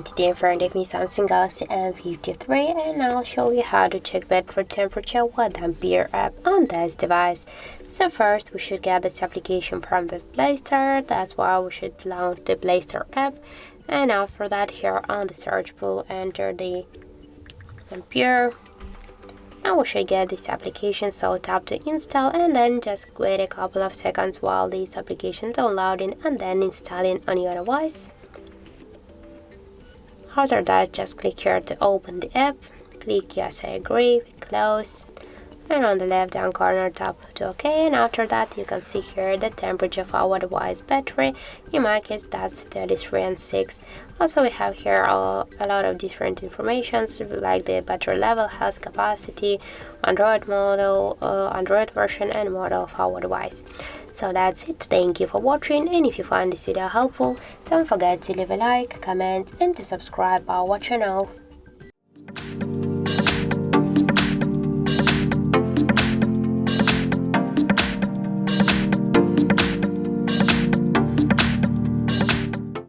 Today in front of me Samsung Galaxy M53, and I'll show you how to check battery temperature with Ampere app on this device. So first we should get this application from the Play Store. That's why we should launch the Play Store app, and after that here on the search bar enter the Ampere. Now we should get this application, so tap to install and then just wait a couple of seconds while this application is downloading and then installing on your device. After that, just click here to open the app, click yes I agree, close, and on the left down corner tap to OK, and after that you can see here the temperature of our device battery. In my case that's 33 and 6. Also we have here a lot of different information like the battery level, health capacity, Android model, Android version and model of our device. So that's it. Thank you for watching, and if you find this video helpful, don't forget to leave a like, comment and to subscribe our channel.